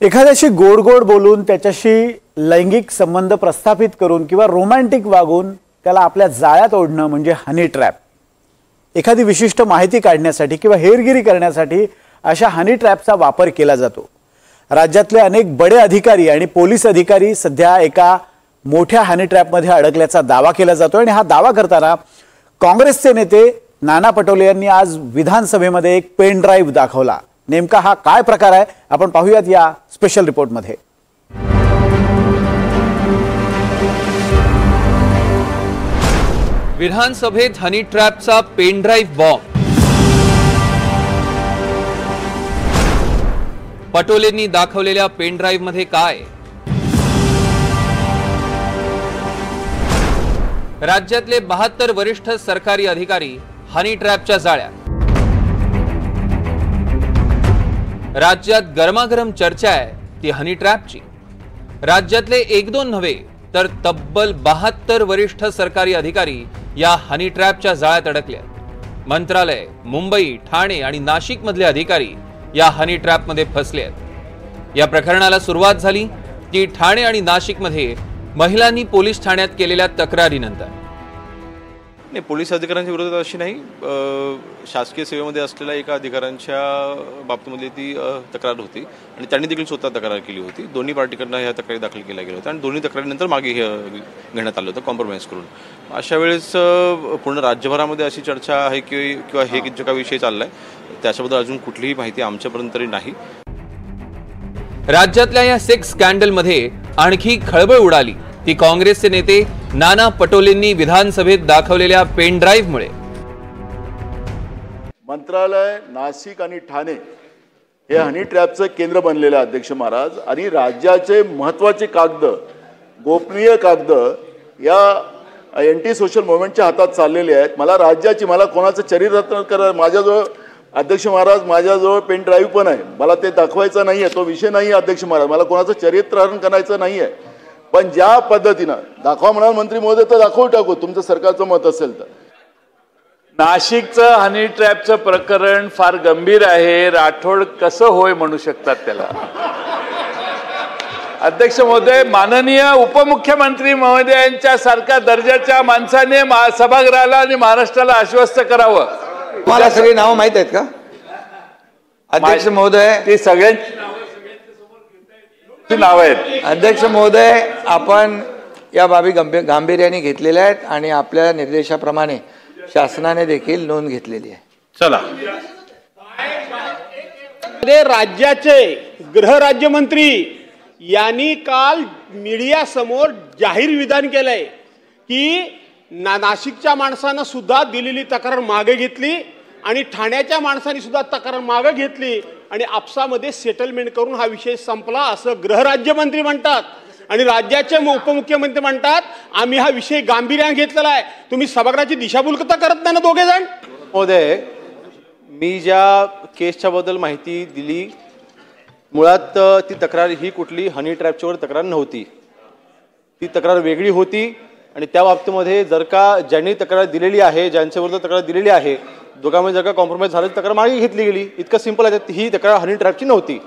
एखाद्याशी गोड गोड बोलून त्याच्याशी लैंगिक संबंध प्रस्थापित करून किंवा रोमॅन्टिक वागून त्याला आपल्या जाळ्यात ओढणं म्हणजे हनी ट्रॅप। एखादी विशिष्ट माहिती काढण्यासाठी किंवा हेरगिरी करण्यासाठी अशा हनी ट्रॅपचा वापर केला जातो। राज्यातले अनेक बडे अधिकारी आणि पोलीस अधिकारी सध्या एका मोठ्या हनी ट्रॅपमध्ये अडकल्याचा दावा केला जातो आणि हा दावा करताना काँग्रेसचे नेते नाना पटोले यांनी आज विधानसभेमध्ये एक पेन ड्राइव्ह दाखवला। नेमका हा काय प्रकार आहे आपण पाहूयात या स्पेशल रिपोर्टमध्ये। विधानसभेत हनी ट्रॅपचा पेन ड्राइव्ह बॉम्ब। पटोलेंनी दाखवलेल्या पेन ड्राइव्ह मध्ये काय? राज्यातले 72 वरिष्ठ सरकारी अधिकारी हनी ट्रॅपच्या जाळ्यात। राज्यात गरमागरम चर्चा आहे ती हनी ट्रॅपची। राज्यातले 1-2 नव्हे तर तब्बल 72 वरिष्ठ सरकारी अधिकारी या हनी ट्रॅपच्या जाळ्यात अडकले। मंत्रालय, मुंबई, ठाणे आणि नाशिक मधले अधिकारी या हनी ट्रॅप मध्ये फसले आहेत। या प्रकरणाला सुरुवात झाली ती ठाणे आणि नाशिक मध्ये महिलांनी पोलीस ठाण्यात केलेल्या तक्रारीनंतर। नाही, पोलीस अधिकाऱ्यांच्या विरोधात अशी नाही, शासकीय सेवेमध्ये असलेल्या एका अधिकाऱ्यांच्या बाबतीमध्ये ती तक्रार होती आणि त्यांनी देखील स्वतः तक्रार केली होती। दोन्ही पार्टीकडनं ह्या तक्रारी दाखल केल्या गेल्या होत्या आणि दोन्ही तक्रारीनंतर मागे घेण्यात आलं होतं कॉम्प्रोमाइज करून। अशा वेळेस पूर्ण राज्यभरामध्ये अशी चर्चा आहे किंवा हे जो काही विषय चाललाय त्याच्याबद्दल अजून कुठलीही माहिती आमच्यापर्यंत तरी नाही। राज्यातल्या या सेक्स स्कॅन्डलमध्ये आणखी खळबळ उडाली ती काँग्रेसचे नेते नाना पटोलेंनी विधानसभेत दाखवलेल्या पेन ड्राइव्ह मुळे। मंत्रालय, नाशिक आणि ठाणे हे हनी ट्रॅपचं केंद्र बनलेले अध्यक्ष महाराज आणि राज्याचे महत्त्वाचे कागद, गोपनीय कागद या एंटी सोशल मुवमेंटच्या हातात चाललेले आहेत। मला कोणाचं चरित्र करा, माझ्याजवळ अध्यक्ष महाराज माझ्याजवळ पेन ड्राइव्ह पण आहे, मला ते दाखवायचं नाहीये, तो विषय नाही अध्यक्ष महाराज, मला कोणाचं चरित्रहरण करायचं नाहीये। पण ज्या पद्धतीनं दाखवा म्हणाल मंत्री महोदय तर दाखवू टाकू, तुमचं सरकारचं मत असेल तर। नाशिकचं हनी ट्रॅपचं प्रकरण फार गंभीर आहे, राठोड कसं होय म्हणू शकतात त्याला? अध्यक्ष महोदय, माननीय उपमुख्यमंत्री महोदयांच्या सारख्या दर्जाच्या माणसाने सभागृहाला आणि महाराष्ट्राला आश्वस्त करावं। मला सगळी नावं माहित आहेत का अध्यक्ष महोदय? ती सगळ्यांची नाव आहेत अध्यक्ष महोदय, आपण या बाबी गांभीर्याने घेतलेल्या आहेत आणि आपल्या निर्देशाप्रमाणे शासनाने देखील नोंद घेतलेली आहे। चला, राज्याचे गृह राज्यमंत्री यांनी काल मीडिया समोर जाहीर विधान केलंय की नाशिकच्या माणसानं सुद्धा दिलेली तक्रार मागे घेतली आणि ठाण्याच्या माणसांनी सुद्धा तक्रार मागे घेतली आणि आपसामध्ये सेटलमेंट करून हा विषय संपला असं गृह राज्यमंत्री म्हणतात आणि राज्याचे उपमुख्यमंत्री म्हणतात आम्ही हा विषय गांभीर्याने घेतलेला आहे। तुम्ही सभागृहाची दिशाभूल करत नाही ना दोघे जण? महोदय, मी ज्या केसच्या बद्दल माहिती दिली मुळात ती तक्रार ही कुठली हनी ट्रॅपच्यावर तक्रार नव्हती, ती तक्रार वेगळी होती आणि त्या बाबतीमध्ये जर का ज्यांनी तक्रार दिलेली आहे, ज्यांच्याविरुद्ध तक्रार दिलेली आहे, दोघांमध्ये जर का कॉम्प्रोमाइज झालं तक्रार मागे घेतली गेली, इतकं सिंपल आहे। ही तक्रार हनी ट्रॅपची नव्हती।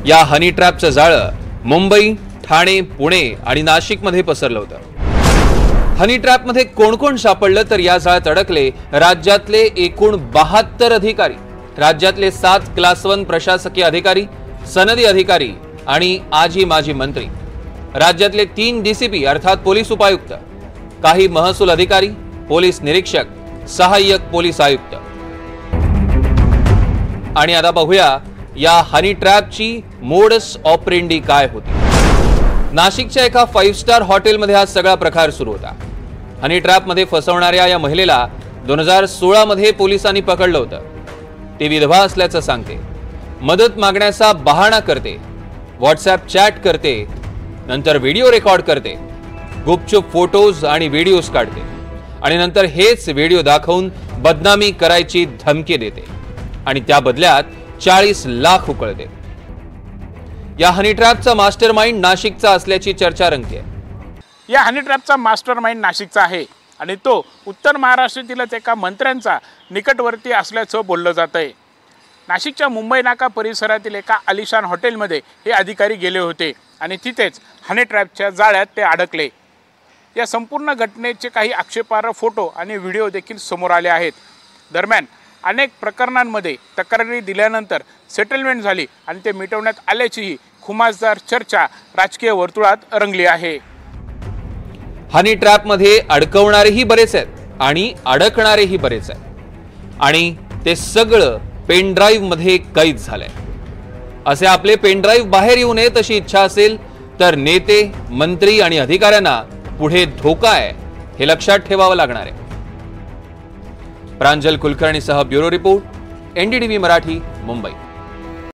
या हनी ट्रॅपचं जाळं मुंबई, ठाणे, पुणे आणि नाशिक मध्ये पसरलं होतं। हनी ट्रॅप मध्ये कोण कोण सापडलं तर या जाळ्यात अडकले राज्यातले एकूण 72 अधिकारी, राज्यातले 7 क्लास 1 प्रशासकीय अधिकारी, सनदी अधिकारी आणि आजी माजी मंत्री, राज्यातले 3 DCP अर्थात पोलीस उपायुक्त, काही महसूल अधिकारी, पोलीस निरीक्षक, सहाय्यक पोलीस आयुक्त। आणि आता पाहूया या हनी ट्रॅपची मोडस ऑपरेंडी काय होती। नाशिकच्या एका 5 स्टार हॉटेलमध्ये हा सगळा प्रकार सुरू होता। हनी ट्रॅप मध्ये फसवणाऱ्या या महिलेला 2016 मध्ये पोलिसांनी पकडलं होतं। ती विधवा असल्याचं सांगते, मदत मागण्याचा बहाणा करते, व्हॉट्सअप चॅट करते, नंतर व्हिडिओ रेकॉर्ड करते, गुपचूप फोटोज आणि व्हिडिओज काढते आणि नंतर हेच व्हिडिओ दाखवून बदनामी करायची धमकी देते आणि त्या बदल्यात 40 लाख उकळते। या हनी ट्रॅपचा मास्टरमाइंड नाशिकचा असल्याची चर्चा रंगते। या हनी ट्रॅपचा मास्टरमाइंड नाशिकचा आहे आणि तो उत्तर महाराष्ट्रातीलच एका मंत्र्यांचा निकटवर्ती असल्याचं बोललं जात आहे। नाशिकच्या मुंबई नाका परिसरातील एका आलिशान हॉटेलमध्ये हे अधिकारी गेले होते आणि तिथेच हनी ट्रॅपच्या जाळ्यात ते अडकले। या संपूर्ण घटनेचे काही आक्षेपार्ह फोटो आणि व्हिडिओ देखील समोर आले आहेत। दरम्यान अनेक प्रकरणांमध्ये तक्रारी दिल्यानंतर सेटलमेंट झाली आणि ते मिटवण्यात आल्याचीही खुमासदार चर्चा राजकीय वर्तुळात रंगली आहे। हनी ट्रॅपमध्ये अडकवणारेही बरेच आहेत आणि अडकणारेही बरेच आहेत आणि ते सगळं पेनड्राईव्ह मध्ये कैद झालंय। असे आपले पेनड्राईव्ह बाहेर येऊ नये तशी इच्छा असेल तर नेते, मंत्री आणि अधिकाऱ्यांना पुढे धोका आहे हे लक्षात ठेवावं लागणार आहे। प्रांजल कुलकर्णीसह bureau report, NDTV Marathi, Mumbai.